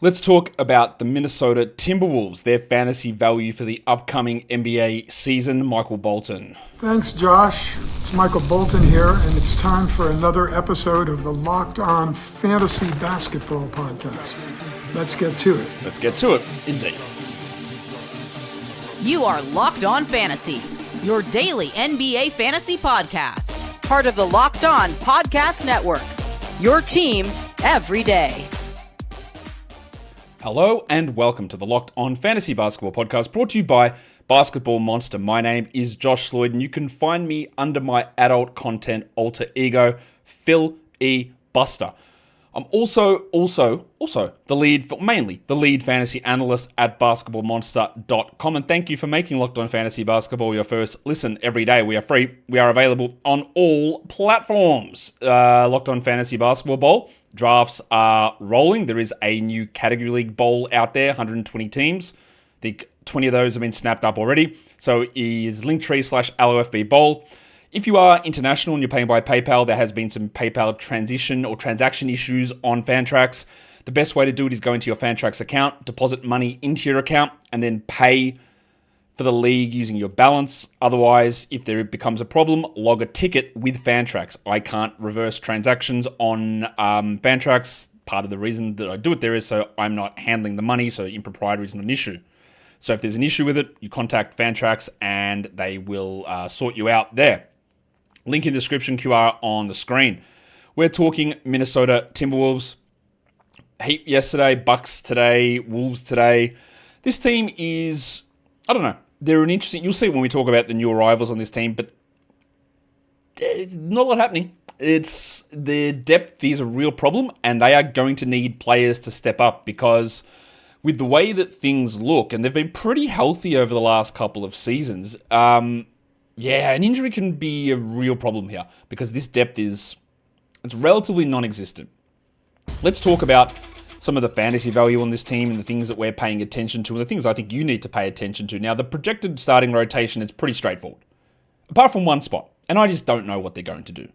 Let's talk about the Minnesota Timberwolves, their fantasy value for the upcoming NBA season. Michael Bolton. Thanks, Josh. It's Michael Bolton here, and it's time for another episode of the Locked On Fantasy Basketball Podcast. Let's get to it. Let's get to it, indeed. You are Locked On Fantasy, your daily NBA fantasy podcast. Part of the Locked On Podcast Network, your team every day. Hello and welcome to the Locked On Fantasy Basketball Podcast, brought to you by Basketball Monster. My name is Josh Lloyd, and you can find me under my adult content alter ego, Phil E. Buster. I'm also mainly the lead fantasy analyst at basketballmonster.com, and thank you for making Locked On Fantasy Basketball your first listen every day. We are free. We are available on all platforms. Locked On Fantasy Basketball Bowl. Drafts are rolling. There is a new category league bowl out there, 120 teams. I think 20 of those have been snapped up already. So is Linktree/LOFB Bowl. If you are international and you're paying by PayPal, there has been some PayPal transition or transaction issues on Fantrax. The best way to do it is go into your Fantrax account, deposit money into your account, and then pay for the league using your balance. Otherwise, if there becomes a problem, log a ticket with Fantrax. I can't reverse transactions on Fantrax. Part of the reason that I do it there is so I'm not handling the money, so impropriety is not an issue. So if there's an issue with it, you contact Fantrax and they will sort you out there. Link in the description, QR on the screen. We're talking Minnesota Timberwolves. Heat yesterday, Bucks today, Wolves today. This team is, I don't know, they're an interesting, you'll see when we talk about the new arrivals on this team, but there's not a lot happening. Their depth is a real problem, and they are going to need players to step up because with the way that things look, and they've been pretty healthy over the last couple of seasons, an injury can be a real problem here because this depth it's relatively non-existent. Let's talk about some of the fantasy value on this team and the things that we're paying attention to and the things I think you need to pay attention to. Now, the projected starting rotation is pretty straightforward, apart from one spot, and I just don't know what they're going to do.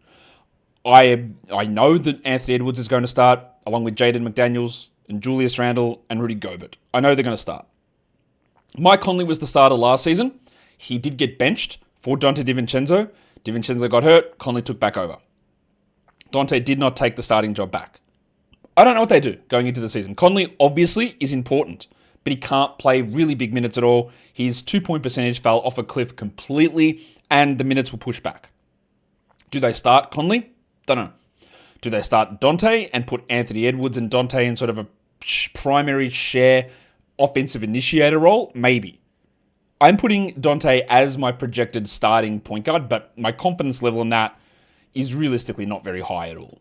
I know that Anthony Edwards is going to start along with Jaden McDaniels and Julius Randle and Rudy Gobert. I know they're going to start. Mike Conley was the starter last season. He did get benched for Donte DiVincenzo. DiVincenzo got hurt. Conley took back over. Donte did not take the starting job back. I don't know what they do going into the season. Conley obviously is important, but he can't play really big minutes at all. His 2-point percentage fell off a cliff completely, and the minutes will push back. Do they start Conley? Don't know. Do they start Donte and put Anthony Edwards and Donte in sort of a primary share offensive initiator role? Maybe. I'm putting Donte as my projected starting point guard, but my confidence level in that is realistically not very high at all.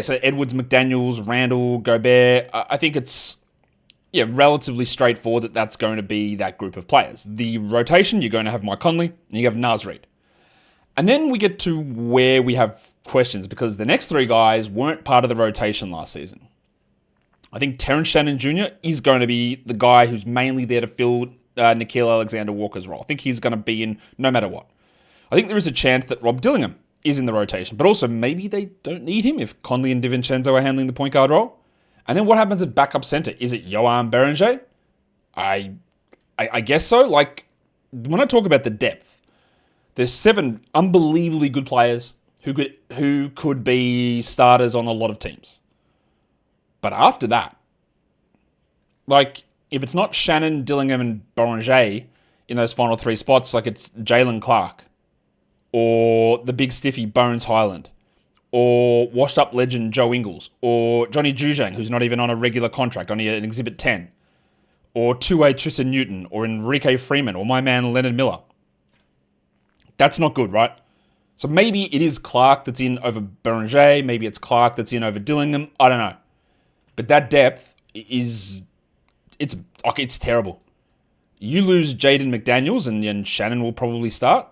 So Edwards, McDaniels, Randle, Gobert, I think it's relatively straightforward that that's going to be that group of players. The rotation, you're going to have Mike Conley, and you have Naz Reid. And then we get to where we have questions, because the next three guys weren't part of the rotation last season. I think Terrence Shannon Jr. is going to be the guy who's mainly there to fill Nickeil Alexander-Walker's role. I think he's going to be in no matter what. I think there is a chance that Rob Dillingham is in the rotation, but also maybe they don't need him if Conley and DiVincenzo are handling the point guard role. And then what happens at backup center? Is it Johan Beringer? I guess so. Like, when I talk about the depth, there's 7 unbelievably good players who could be starters on a lot of teams. But after that, like, if it's not Shannon, Dillingham, and Beringer in those final 3 spots, like it's Jalen Clark, or the big stiffy Bones Highland, or washed-up legend Joe Ingles, or Johnny Juzang, who's not even on a regular contract, only an Exhibit 10, or two-way Tristan Newton, or Enrique Freeman, or my man Leonard Miller. That's not good, right? So maybe it is Clark that's in over Beringer, maybe it's Clark that's in over Dillingham, I don't know. But that depth it's terrible. You lose Jaden McDaniels and Shannon will probably start.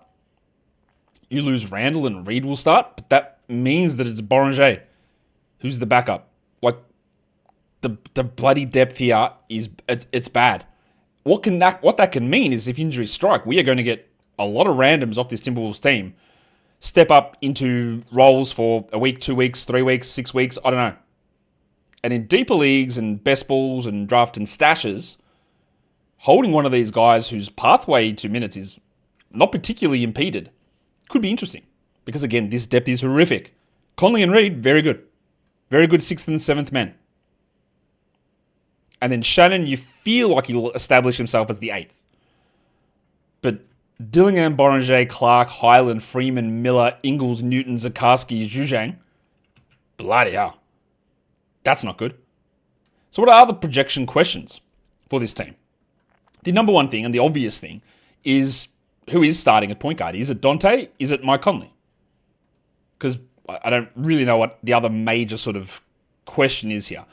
You lose Randle and Reid will start, but that means that it's Beringer who's the backup. Like, the bloody depth here it's bad. What that can mean is if injuries strike, we are going to get a lot of randoms off this Timberwolves team step up into roles for a week, 2 weeks, 3 weeks, 6 weeks, I don't know. And in deeper leagues and best balls and draft and stashes, holding one of these guys whose pathway to minutes is not particularly impeded could be interesting. Because again, this depth is horrific. Conley and Reid, very good. Very good 6th and 7th men. And then Shannon, you feel like he will establish himself as the 8th. But Dillingham, Boranger, Clark, Highland, Freeman, Miller, Ingles, Newton, Zakarski, Zhuzhang. Bloody hell. That's not good. So what are the projection questions for this team? The number one thing and the obvious thing is who is starting at point guard? Is it Donte? Is it Mike Conley? Because I don't really know what the other major sort of question is here.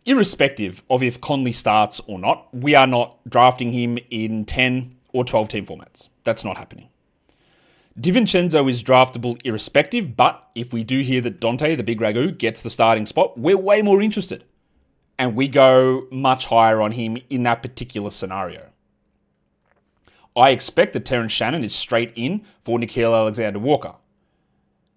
Irrespective of if Conley starts or not, we are not drafting him in 10 or 12 team formats. That's not happening. DiVincenzo is draftable irrespective, but if we do hear that Donte, the big ragu, gets the starting spot, we're way more interested. And we go much higher on him in that particular scenario. I expect that Terrence Shannon is straight in for Nickeil Alexander-Walker.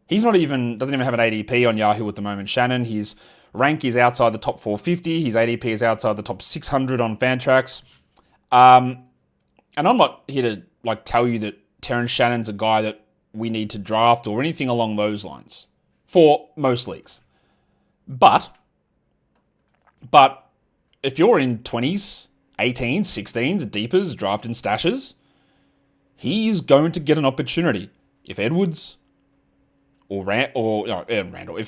Doesn't even have an ADP on Yahoo at the moment. Shannon, his rank is outside the top 450. His ADP is outside the top 600 on Fantrax. And I'm not here to tell you that Terrence Shannon's a guy that we need to draft or anything along those lines for most leagues. But if you're in 20s, 18s, 16s, deepers, draft and stashes, he's going to get an opportunity. If Edwards if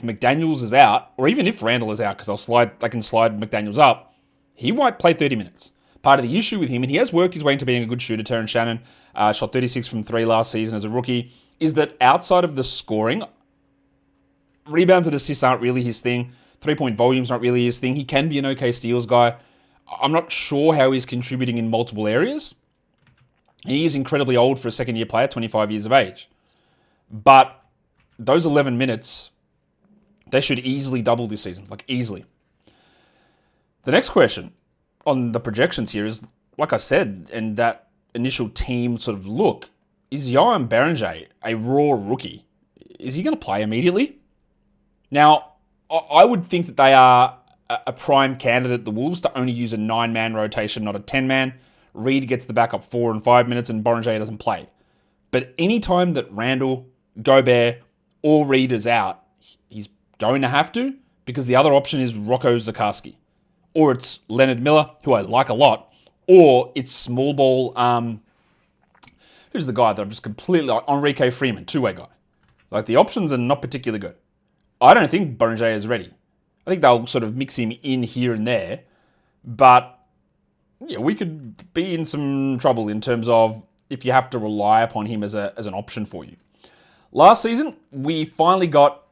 McDaniels is out, or even if Randall is out, because they can slide McDaniels up, he might play 30 minutes. Part of the issue with him, and he has worked his way into being a good shooter, Terrence Shannon, shot 36 from 3 last season as a rookie, is that outside of the scoring, rebounds and assists aren't really his thing. 3-point volume's not really his thing. He can be an okay steals guy. I'm not sure how he's contributing in multiple areas. He is incredibly old for a second-year player, 25 years of age. But those 11 minutes, they should easily double this season, easily. The next question on the projections here is, like I said, and that initial team sort of look, is Johan Berenger a raw rookie? Is he going to play immediately? Now, I would think that they are a prime candidate, the Wolves, to only use a 9-man rotation, not a 10-man. Reid gets the backup 4 and 5 minutes and Boranger doesn't play. But any time that Randall, Gobert, or Reid is out, he's going to have to, because the other option is Rocco Zakarski. Or it's Leonard Miller, who I like a lot, or it's small ball, who's the guy that I'm just completely, Enrique Freeman, two-way guy. The options are not particularly good. I don't think Boranger is ready. I think they'll sort of mix him in here and there, but yeah, we could be in some trouble in terms of if you have to rely upon him as an option for you. Last season, we finally got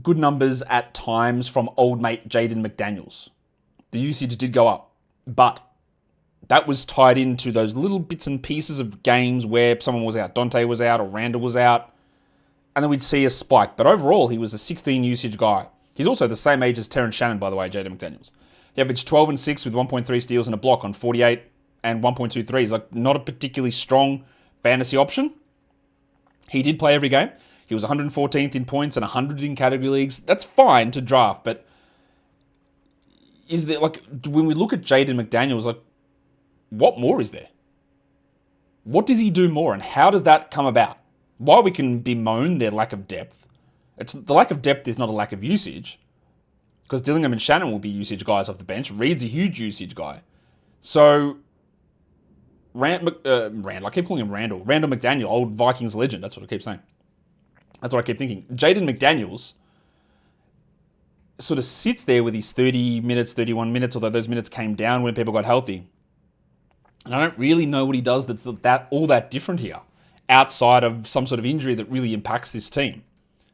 good numbers at times from old mate Jaden McDaniels. The usage did go up, but that was tied into those little bits and pieces of games where someone was out. Donte was out or Randall was out, and then we'd see a spike. But overall, he was a 16 usage guy. He's also the same age as Terrence Shannon, by the way, Jaden McDaniels. He averaged 12 and 6 with 1.3 steals and a block on 48 and 1.2 threes. Not a particularly strong fantasy option. He did play every game. He was 114th in points and 100 in category leagues. That's fine to draft, but is there, when we look at Jaden McDaniels, what more is there? What does he do more, and how does that come about? While we can bemoan their lack of depth, the lack of depth is not a lack of usage, because Dillingham and Shannon will be usage guys off the bench. Reid's a huge usage guy. So, Randall, I keep calling him Randall. Randall McDaniel, old Vikings legend. That's what I keep saying. That's what I keep thinking. Jaden McDaniels sort of sits there with his 30 minutes, 31 minutes, although those minutes came down when people got healthy. And I don't really know what he does that's all that different here, outside of some sort of injury that really impacts this team.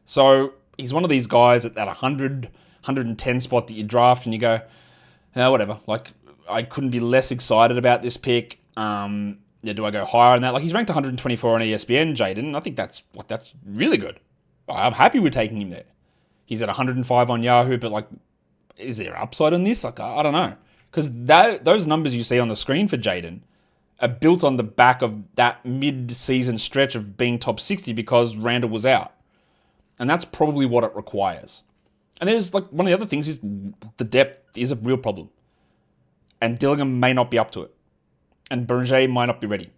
So he's one of these guys at that 100, 110 spot that you draft and you go, whatever. I couldn't be less excited about this pick. Do I go higher on that? He's ranked 124 on ESPN, Jaden. I think that's really good. I'm happy with taking him there. He's at 105 on Yahoo, but is there upside on this? I don't know. Because those numbers you see on the screen for Jaden are built on the back of that mid-season stretch of being top 60 because Randall was out. And that's probably what it requires. And there's one of the other things is the depth is a real problem. And Dillingham may not be up to it. And Berger might not be ready.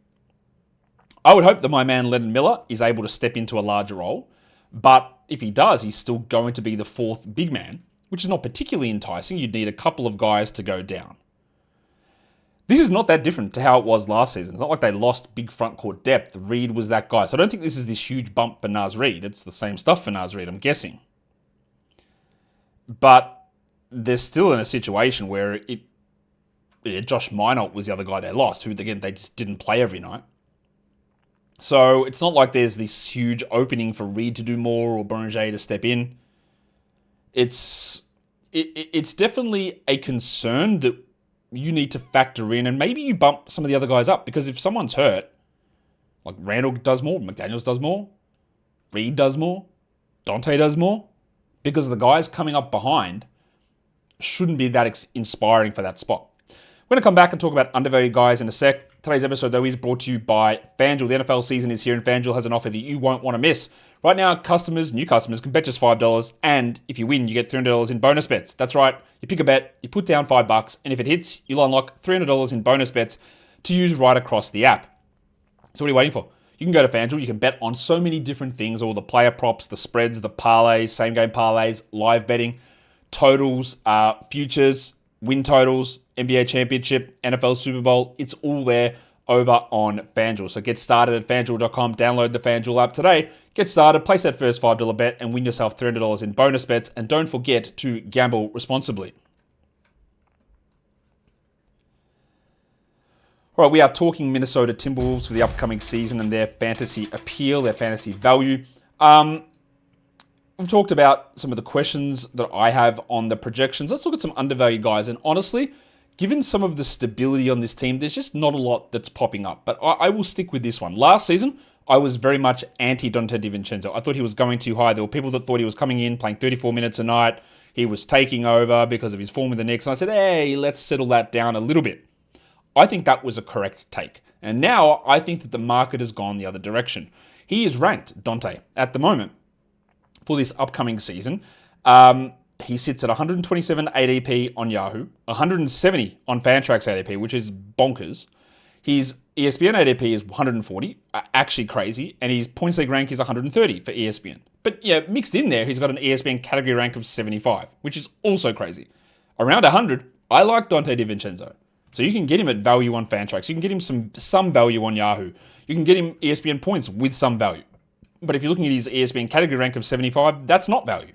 I would hope that my man Lennon Miller is able to step into a larger role. But if he does, he's still going to be the fourth big man, which is not particularly enticing. You'd need a couple of guys to go down. This is not that different to how it was last season. It's not like they lost big front court depth. Reid was that guy. So I don't think this is this huge bump for Naz Reid. It's the same stuff for Naz Reid, I'm guessing. But they're still in a situation where Josh Minot was the other guy they lost, who, again, they just didn't play every night. So it's not like there's this huge opening for Reid to do more or Berger to step in. It's definitely a concern that you need to factor in, and maybe you bump some of the other guys up, because if someone's hurt, like Randall does more, McDaniels does more, Reid does more, Donte does more, because the guys coming up behind shouldn't be that inspiring for that spot. We're going to come back and talk about undervalued guys in a sec. Today's episode, though, is brought to you by FanDuel. The NFL season is here, and FanDuel has an offer that you won't want to miss. Right now, new customers can bet just $5, and if you win, you get $300 in bonus bets. That's right. You pick a bet, you put down $5, and if it hits, you'll unlock $300 in bonus bets to use right across the app. So what are you waiting for? You can go to FanDuel. You can bet on so many different things, all the player props, the spreads, the parlays, same-game parlays, live betting, totals, futures, win totals, NBA Championship, NFL Super Bowl. It's all there over on FanDuel. So get started at FanDuel.com. Download the FanDuel app today. Get started, place that first $5 bet, and win yourself $300 in bonus bets. And don't forget to gamble responsibly. All right, we are talking Minnesota Timberwolves for the upcoming season and their fantasy appeal, their fantasy value. We've talked about some of the questions that I have on the projections. Let's look at some undervalued guys. And honestly, given some of the stability on this team, there's just not a lot that's popping up. But I will stick with this one. Last season, I was very much anti-Donte DiVincenzo. I thought he was going too high. There were people that thought he was coming in, playing 34 minutes a night. He was taking over because of his form with the Knicks. And I said, hey, let's settle that down a little bit. I think that was a correct take. And now I think that the market has gone the other direction. He is ranked, Donte, at the moment, for this upcoming season. He sits at 127 ADP on Yahoo, 170 on Fantrax ADP, which is bonkers. His ESPN ADP is 140, actually crazy, and his points league rank is 130 for ESPN. But yeah, mixed in there, he's got an ESPN category rank of 75, which is also crazy. Around 100, I like Donte DiVincenzo. So you can get him at value on Fantrax. You can get him some value on Yahoo. You can get him ESPN points with some value. But if you're looking at his ESPN category rank of 75, that's not value.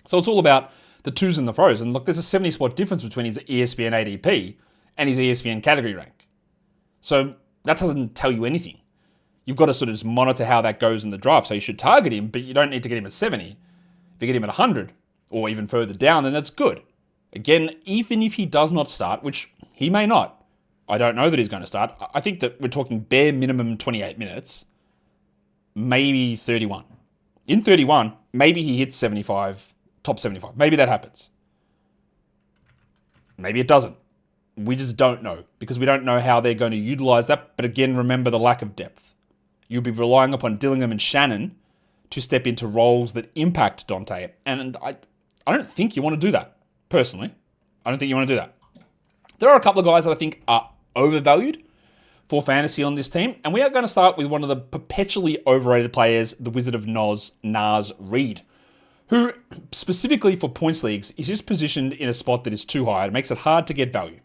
So it's all about the twos and the throws. And look, there's a 70 spot difference between his ESPN ADP and his ESPN category rank. So that doesn't tell you anything. You've got to sort of just monitor how that goes in the draft. So you should target him, but you don't need to get him at 70. If you get him at 100 or even further down, then that's good. Again, even if he does not start, which he may not, I don't know that he's going to start. I think that we're talking bare minimum 28 minutes, maybe 31. In 31, maybe he hits 75, top 75. Maybe that happens. Maybe it doesn't. We just don't know because we don't know how they're going to utilize that. But again, remember the lack of depth. You'll be relying upon Dillingham and Shannon to step into roles that impact Donte. And I don't think you want to do that. Personally, I don't think you want to do that. There are a couple of guys that I think are overvalued for fantasy on this team, and we are going to start with one of the perpetually overrated players, the Wizard of Oz, Naz Reid, who specifically for points leagues is just positioned in a spot that is too high. It makes it hard to get value.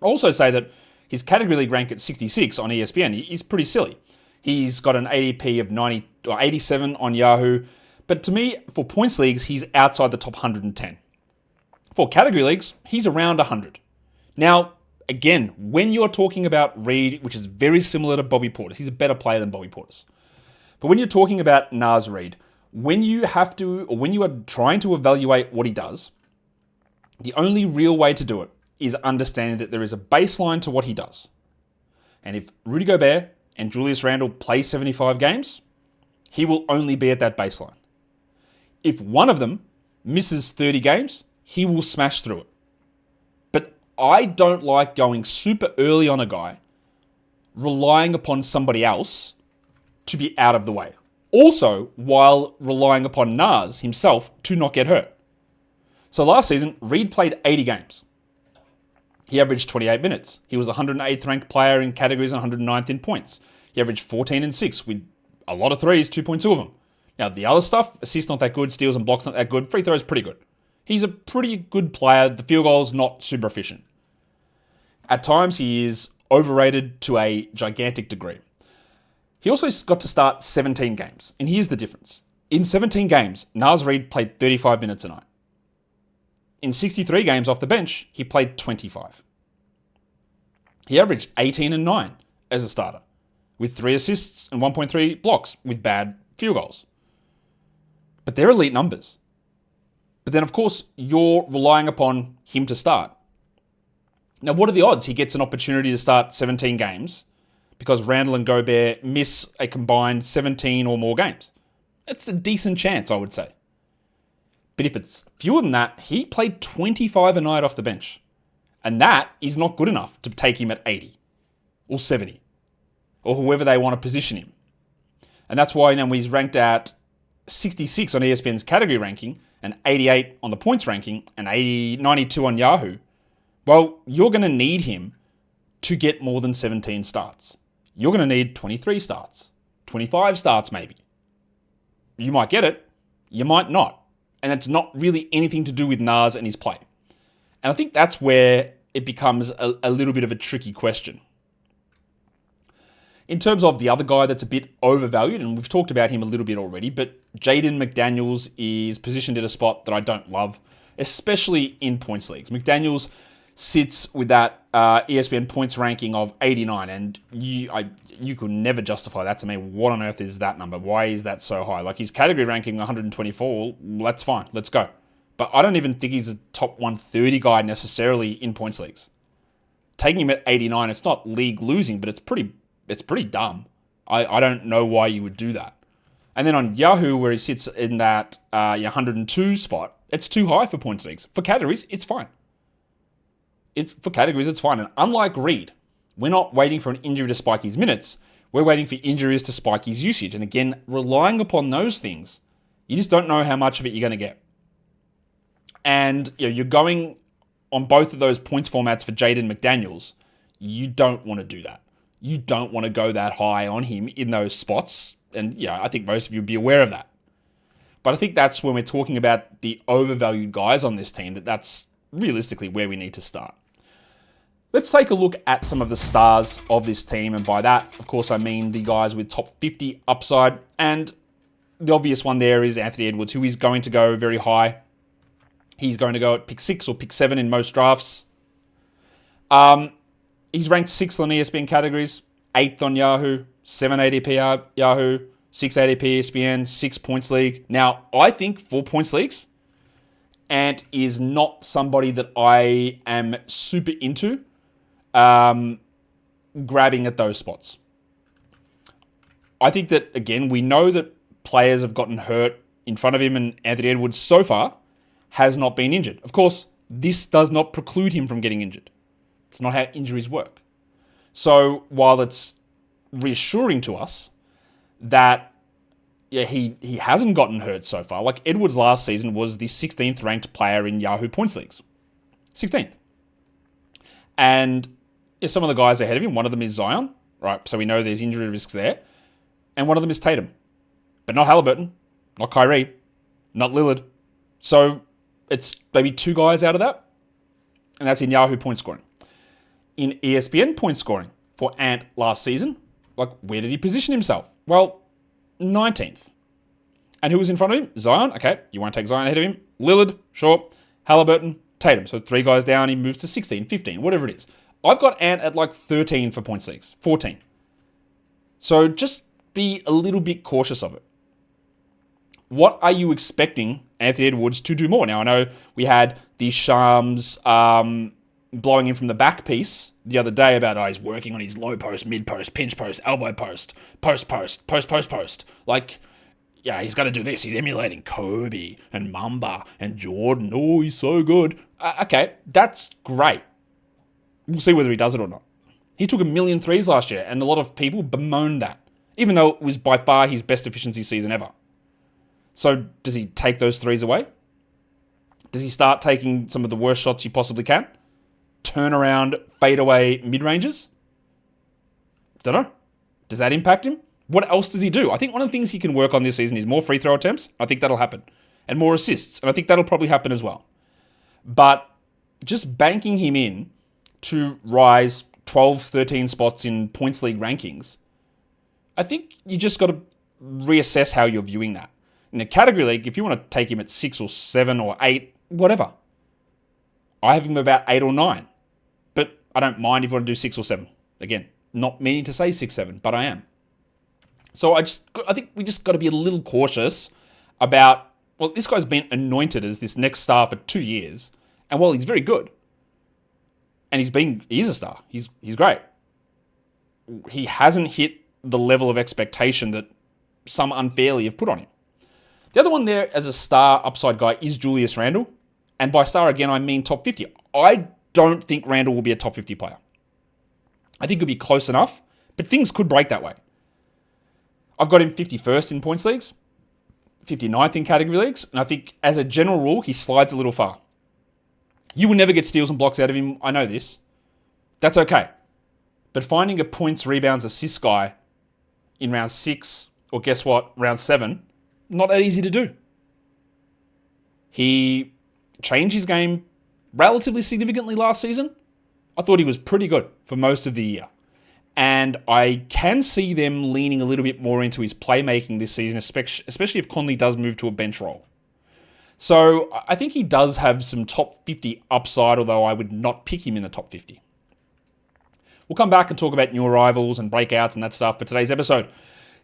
I'll also say that his category league rank at 66 on ESPN is pretty silly. He's got an ADP of 90 or 87 on Yahoo, but to me, for points leagues, he's outside the top 110. For category leagues, he's around 100. Now, again, when you're talking about Reid, which is very similar to Bobby Portis, he's a better player than Bobby Portis. But when you're talking about Naz Reid, when you are trying to evaluate what he does, the only real way to do it is understanding that there is a baseline to what he does. And if Rudy Gobert and Julius Randle play 75 games, he will only be at that baseline. If one of them misses 30 games, he will smash through it. But I don't like going super early on a guy, relying upon somebody else to be out of the way. Also, while relying upon Naz himself to not get hurt. So last season, Reid played 80 games. He averaged 28 minutes. He was the 108th ranked player in categories and 109th in points. He averaged 14 and 6 with a lot of threes, 2.2 of them. Now, the other stuff, assists not that good, steals and blocks not that good, free throws pretty good. He's a pretty good player. The field goal's not super efficient. At times, he is overrated to a gigantic degree. He also got to start 17 games. And here's the difference. In 17 games, Naz Reid played 35 minutes a night. In 63 games off the bench, he played 25. He averaged 18 and 9 as a starter, with 3 assists and 1.3 blocks with bad field goals. But they're elite numbers. But then, of course, you're relying upon him to start. Now, what are the odds he gets an opportunity to start 17 games because Randle and Gobert miss a combined 17 or more games? It's a decent chance, I would say. But if it's fewer than that, he played 25 a night off the bench. And that is not good enough to take him at 80 or 70 or whoever they want to position him. And that's why now he's ranked at 66 on ESPN's category ranking and 88 on the points ranking and 92 on Yahoo. Well, you're going to need him to get more than 17 starts. You're going to need 23 starts, 25 starts maybe. You might get it, you might not. And it's not really anything to do with Naz and his play. And I think that's where it becomes a little bit of a tricky question. In terms of the other guy that's a bit overvalued, and we've talked about him a little bit already, but Jaden McDaniels is positioned in a spot that I don't love, especially in points leagues. McDaniels sits with that ESPN points ranking of 89, and you could never justify that to me. What on earth is that number? Why is that so high? Like, his category ranking 124, well, that's fine. Let's go. But I don't even think he's a top 130 guy necessarily in points leagues. Taking him at 89, it's not league losing, but it's pretty dumb. I don't know why you would do that. And then on Yahoo, where he sits in that 102 spot, it's too high for points leagues. For categories, it's fine. For categories, it's fine. And unlike Reid, we're not waiting for an injury to spike his minutes. We're waiting for injuries to spike his usage. And again, relying upon those things, you just don't know how much of it you're going to get. And you're going on both of those points formats for Jaden McDaniels. You don't want to do that. You don't want to go that high on him in those spots. And I think most of you would be aware of that. But I think that's when we're talking about the overvalued guys on this team, that's realistically where we need to start. Let's take a look at some of the stars of this team. And by that, of course, I mean the guys with top 50 upside. And the obvious one there is Anthony Edwards, who is going to go very high. He's going to go at pick 6 or pick 7 in most drafts. He's ranked 6th on ESPN categories, 8th on Yahoo, 7 ADP Yahoo, 6 ADP ESPN, 6 points league. Now, I think 4 points leagues, Ant is not somebody that I am super into grabbing at those spots. I think that, again, we know that players have gotten hurt in front of him, and Anthony Edwards so far has not been injured. Of course, this does not preclude him from getting injured. It's not how injuries work. So while it's reassuring to us that he hasn't gotten hurt so far, like Edwards last season was the 16th ranked player in Yahoo points leagues. 16th. And some of the guys ahead of him, one of them is Zion, right? So we know there's injury risks there. And one of them is Tatum. But not Halliburton, not Kyrie, not Lillard. So it's maybe 2 guys out of that. And that's in Yahoo point scoring. In ESPN point scoring for Ant last season, like, where did he position himself? Well, 19th. And who was in front of him? Zion. Okay, you want to take Zion ahead of him. Lillard, sure. Halliburton, Tatum. So 3 guys down, he moves to 16, 15, whatever it is. I've got Ant at like 13 for points leagues, 14. So just be a little bit cautious of it. What are you expecting Anthony Edwards to do more? Now, I know we had the Shams blowing in from the back piece the other day about, he's working on his low post, mid post, pinch post, elbow post, post. Like, he's got to do this. He's emulating Kobe and Mamba and Jordan. Oh, he's so good. Okay, that's great. We'll see whether he does it or not. He took 1 million threes last year, and a lot of people bemoaned that, even though it was by far his best efficiency season ever. So does he take those threes away? Does he start taking some of the worst shots you possibly can? Turn around, fade away mid-ranges? Don't know. Does that impact him? What else does he do? I think one of the things he can work on this season is more free throw attempts. I think that'll happen. And more assists. And I think that'll probably happen as well. But just banking him in to rise 12, 13 spots in points league rankings, I think you just got to reassess how you're viewing that. In a category league, if you want to take him at 6 or 7 or 8, whatever. I have him about 8 or 9. But I don't mind if you want to do 6 or 7. Again, not meaning to say 6, 7, but I am. So I think we just got to be a little cautious about, well, this guy's been anointed as this next star for 2 years. And while he's very good, and he's a star, he's great, he hasn't hit the level of expectation that some unfairly have put on him. The other one there as a star upside guy is Julius Randle. And by star, again, I mean top 50. I don't think Randle will be a top 50 player. I think he'll be close enough, but things could break that way. I've got him 51st in points leagues, 59th in category leagues, and I think as a general rule, he slides a little far. You will never get steals and blocks out of him, I know this. That's okay. But finding a points, rebounds, assists guy in round 6, or guess what, round 7, not that easy to do. He changed his game relatively significantly last season. I thought he was pretty good for most of the year. And I can see them leaning a little bit more into his playmaking this season, especially if Conley does move to a bench role. So I think he does have some top 50 upside, although I would not pick him in the top 50. We'll come back and talk about new arrivals and breakouts and that stuff for today's episode.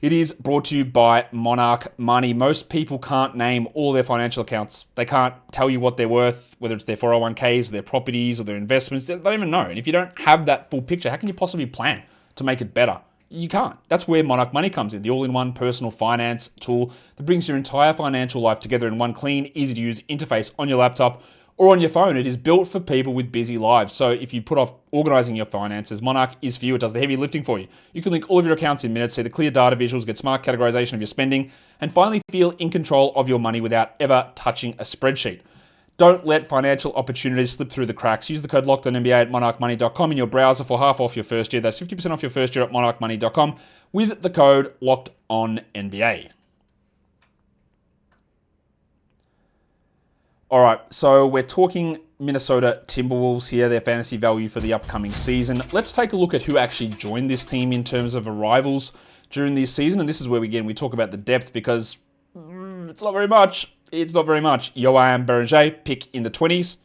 It is brought to you by Monarch Money. Most people can't name all their financial accounts. They can't tell you what they're worth, whether it's their 401ks, or their properties, or their investments. They don't even know. And if you don't have that full picture, how can you possibly plan to make it better? You can't. That's where Monarch Money comes in, the all-in-one personal finance tool that brings your entire financial life together in one clean, easy-to-use interface on your laptop or on your phone. It is built for people with busy lives. So if you put off organizing your finances, Monarch is for you. It does the heavy lifting for you. You can link all of your accounts in minutes, see the clear data visuals, get smart categorization of your spending, and finally feel in control of your money without ever touching a spreadsheet. Don't let financial opportunities slip through the cracks. Use the code LOCKEDONNBA at monarchmoney.com in your browser for half off your first year. That's 50% off your first year at monarchmoney.com with the code LOCKEDONNBA. All right, so we're talking Minnesota Timberwolves here, their fantasy value for the upcoming season. Let's take a look at who actually joined this team in terms of arrivals during this season. And this is where, we talk about the depth because it's not very much. It's not very much. Joachim Beranger, pick in the 20s.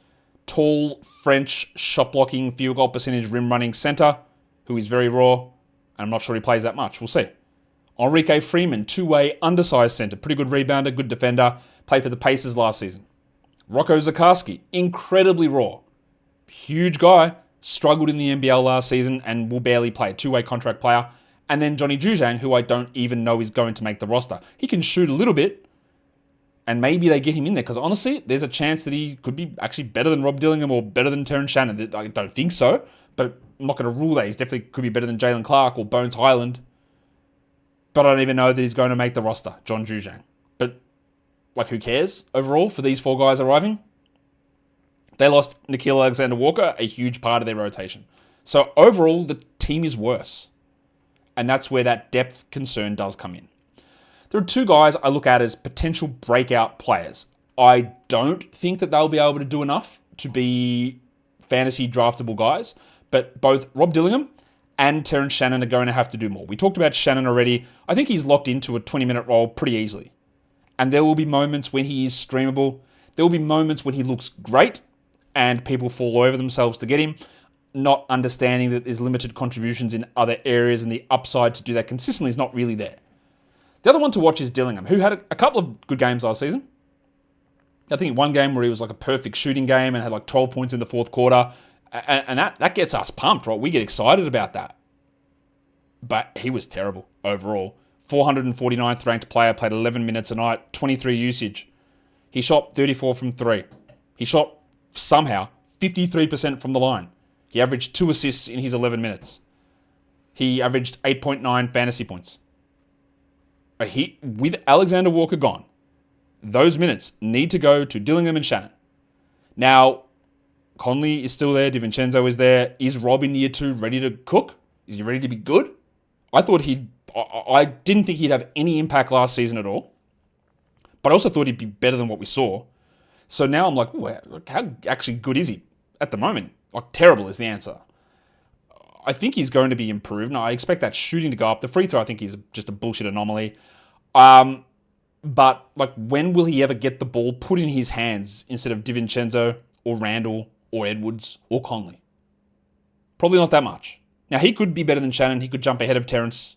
Tall, French, shot-blocking, field goal percentage, rim-running center, who is very raw. And I'm not sure he plays that much. We'll see. Enrique Freeman, two-way, undersized center. Pretty good rebounder, good defender. Played for the Pacers last season. Rocco Zakarsky, incredibly raw. Huge guy, struggled in the NBL last season and will barely play. Two-way contract player. And then Johnny Juzang, who I don't even know is going to make the roster. He can shoot a little bit, and maybe they get him in there, because honestly, there's a chance that he could be actually better than Rob Dillingham or better than Terrence Shannon. I don't think so, but I'm not going to rule that. He's definitely could be better than Jalen Clark or Bones Highland. But I don't even know that he's going to make the roster, John Juzang. But who cares overall for these 4 guys arriving? They lost Nickeil Alexander-Walker, a huge part of their rotation. So overall, the team is worse. And that's where that depth concern does come in. There are 2 guys I look at as potential breakout players. I don't think that they'll be able to do enough to be fantasy draftable guys, but both Rob Dillingham and Terrence Shannon are going to have to do more. We talked about Shannon already. I think he's locked into a 20-minute role pretty easily. And there will be moments when he is streamable. There will be moments when he looks great and people fall over themselves to get him, not understanding that there's limited contributions in other areas and the upside to do that consistently is not really there. The other one to watch is Dillingham, who had a couple of good games last season. I think one game where he was like a perfect shooting game and had like 12 points in the fourth quarter. And that gets us pumped, right? We get excited about that. But he was terrible overall. 449th ranked player, played 11 minutes a night, 23 usage. He shot 34 from 3. He shot, somehow, 53% from the line. He averaged 2 assists in his 11 minutes. He averaged 8.9 fantasy points. With Alexander Walker gone, those minutes need to go to Dillingham and Shannon. Now, Conley is still there. DiVincenzo is there. Is Rob in year 2 ready to cook? Is he ready to be good? I didn't think he'd have any impact last season at all. But I also thought he'd be better than what we saw. So now I'm like, how actually good is he at the moment? Like, terrible is the answer. I think he's going to be improved. And I expect that shooting to go up. The free throw, I think he's just a bullshit anomaly. But like, when will he ever get the ball put in his hands instead of DiVincenzo or Randall or Edwards or Conley? Probably not that much. Now, he could be better than Shannon. He could jump ahead of Terrence.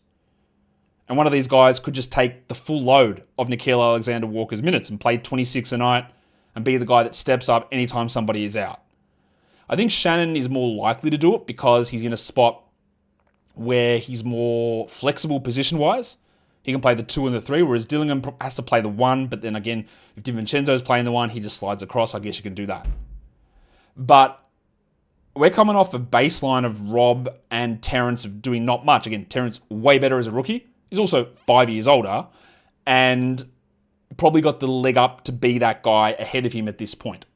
And one of these guys could just take the full load of Nickeil Alexander-Walker's minutes and play 26 a night and be the guy that steps up anytime somebody is out. I think Shannon is more likely to do it because he's in a spot where he's more flexible position-wise. He can play the 2 and the 3, whereas Dillingham has to play the 1. But then again, if DiVincenzo's playing the 1, he just slides across. I guess you can do that. But we're coming off a baseline of Rob and Terrence of doing not much. Again, Terrence way better as a rookie. He's also 5 years older and probably got the leg up to be that guy ahead of him at this point.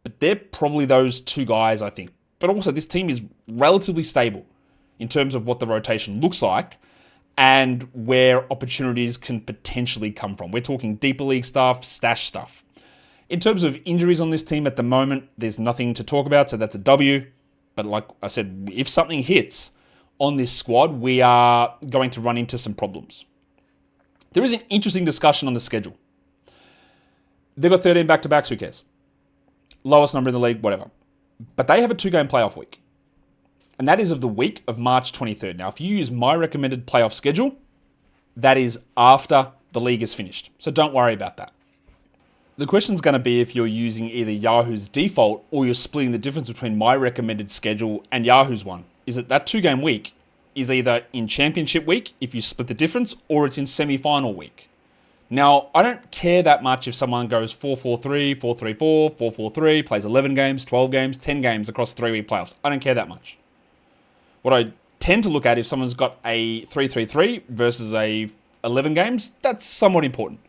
But they're probably those 2 guys, I think. But also, this team is relatively stable in terms of what the rotation looks like and where opportunities can potentially come from. We're talking deeper league stuff, stash stuff. In terms of injuries on this team at the moment, there's nothing to talk about, so that's a W. But like I said, if something hits on this squad, we are going to run into some problems. There is an interesting discussion on the schedule. They've got 13 back-to-backs, who cares? Lowest number in the league, whatever. But they have a 2-game playoff week. And that is of the week of March 23rd. Now, if you use my recommended playoff schedule, that is after the league is finished. So don't worry about that. The question's going to be if you're using either Yahoo's default or you're splitting the difference between my recommended schedule and Yahoo's one. Is that 2-game week is either in championship week, if you split the difference, or it's in semi-final week. Now, I don't care that much if someone goes 4-4-3, 4-3-4, 4-4-3, plays 11 games, 12 games, 10 games across 3-week playoffs. I don't care that much. What I tend to look at if someone's got a 3-3-3 versus a 11 games, that's somewhat important.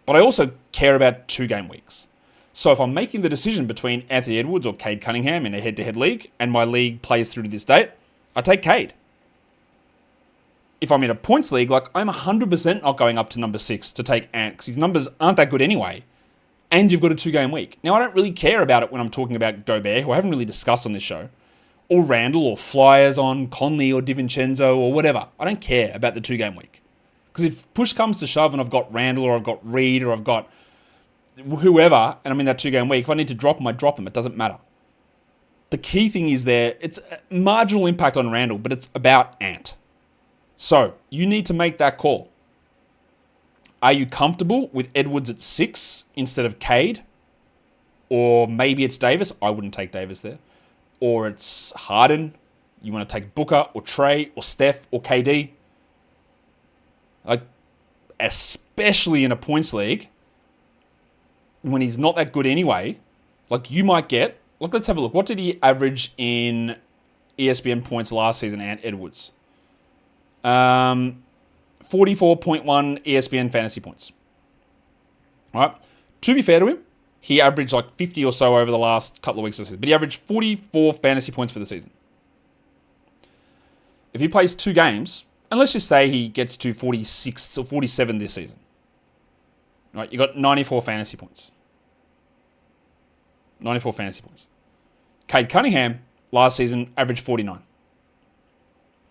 But I also care about 2-game weeks. So if I'm making the decision between Anthony Edwards or Cade Cunningham in a head-to-head league, and my league plays through to this date, I take Cade. If I'm in a points league, like, I'm 100% not going up to number 6 to take Ant, because his numbers aren't that good anyway, and you've got a 2-game week. Now, I don't really care about it when I'm talking about Gobert, who I haven't really discussed on this show, or Randall, or Flyers on Conley or DiVincenzo, or whatever. I don't care about the 2-game week. Because if push comes to shove and I've got Randall, or I've got Reid, or I've got whoever, and I'm in that 2-game week, if I need to drop him, I drop him. It doesn't matter. The key thing is it's a marginal impact on Randall, but it's about Ant. So, you need to make that call. Are you comfortable with Edwards at 6 instead of Cade? Or maybe it's Davis. I wouldn't take Davis there. Or it's Harden. You want to take Booker or Trey or Steph or KD. Like, especially in a points league, when he's not that good anyway, like, you might get... Look, let's have a look. What did he average in ESPN points last season, Ant Edwards? 44.1 ESPN fantasy points. All right. To be fair to him, he averaged like 50 or so over the last couple of weeks of the season. But he averaged 44 fantasy points for the season. If he plays 2 games, and let's just say he gets to 46 or 47 this season. All right, you got 94 fantasy points. 94 fantasy points. Cade Cunningham last season averaged 49.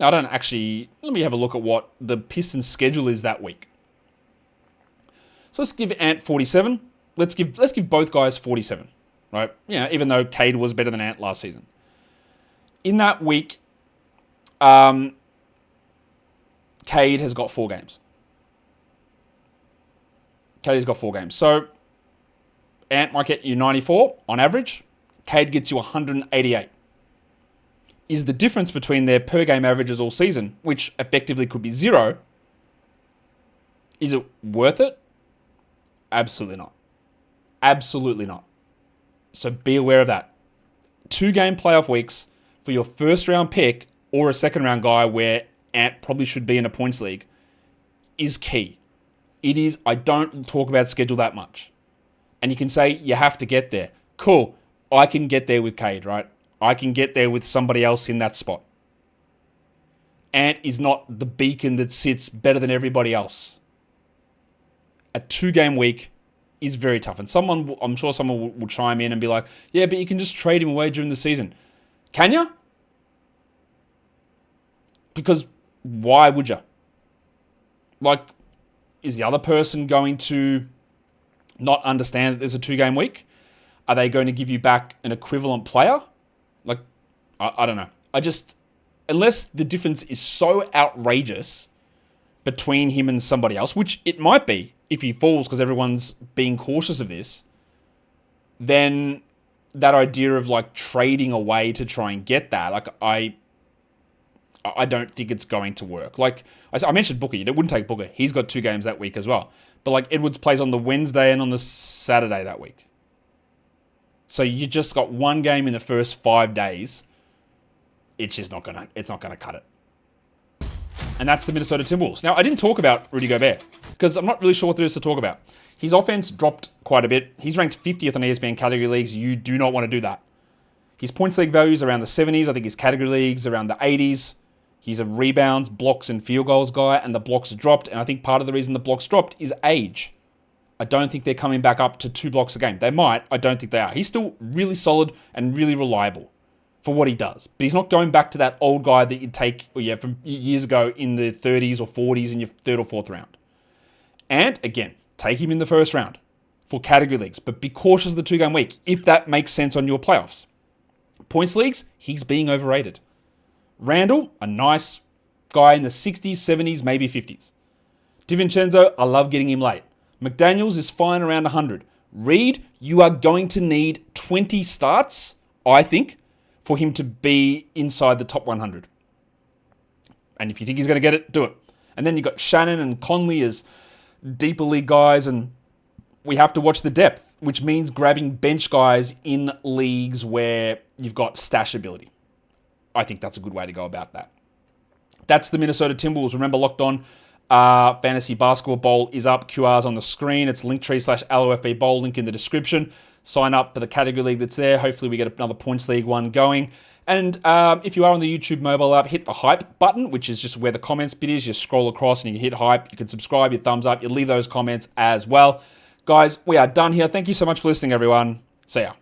Now, I don't actually... Let me have a look at what the Pistons' schedule is that week. So let's give Ant 47. Let's give both guys 47, right? Yeah, even though Cade was better than Ant last season. In that week, Cade has got 4 games. Cade has got 4 games. So Ant might get you 94 on average. Cade gets you 188. Is the difference between their per-game averages all season, which effectively could be 0, is it worth it? Absolutely not. Absolutely not. So be aware of that. 2-game playoff weeks for your first-round pick or a second-round guy where Ant probably should be in a points league is key. It is. I don't talk about schedule that much. And you can say you have to get there. Cool. I can get there with Cade, right? I can get there with somebody else in that spot. Ant is not the beacon that sits better than everybody else. A 2-game week is very tough. And I'm sure someone will chime in and be like, yeah, but you can just trade him away during the season. Can you? Because why would you? Like, is the other person going to not understand that there's a 2-game week? Are they going to give you back an equivalent player? Like, I don't know. Unless the difference is so outrageous between him and somebody else, which it might be if he falls because everyone's being cautious of this, then that idea of like trading away to try and get that, like I don't think it's going to work. Like I mentioned Booker, you wouldn't take Booker. He's got 2 games that week as well. But like Edwards plays on the Wednesday and on the Saturday that week. So you just got 1 game in the first 5 days. It's just not gonna cut it. And that's the Minnesota Timberwolves. Now, I didn't talk about Rudy Gobert because I'm not really sure what there is to talk about. His offense dropped quite a bit. He's ranked 50th on ESPN category leagues. You do not want to do that. His points league value is around the 70s. I think his category leagues around the 80s. He's a rebounds, blocks, and field goals guy, and the blocks dropped. And I think part of the reason the blocks dropped is age. I don't think they're coming back up to 2 blocks a game. They might. I don't think they are. He's still really solid and really reliable for what he does. But he's not going back to that old guy that you'd take from years ago in the 30s or 40s in your 3rd or 4th round. And again, take him in the 1st round for category leagues, but be cautious of the 2-game week if that makes sense on your playoffs. Points leagues, he's being overrated. Randall, a nice guy in the 60s, 70s, maybe 50s. DiVincenzo, I love getting him late. McDaniels is fine around 100. Reid, you are going to need 20 starts, I think, for him to be inside the top 100. And if you think he's going to get it, do it. And then you've got Shannon and Conley as deeper league guys, and we have to watch the depth, which means grabbing bench guys in leagues where you've got stash ability. I think that's a good way to go about that. That's the Minnesota Timberwolves. Remember, Locked On Fantasy Basketball Bowl is up. QR's on the screen. It's linktree/LOFB Bowl, link in the description. Sign up for the category league that's there. Hopefully we get another points league one going. And if you are on the YouTube mobile app, hit the hype button, which is just where the comments bit is. You scroll across and you hit hype. You can subscribe, you thumbs up, you leave those comments as well. Guys, we are done here. Thank you so much for listening, everyone. See ya.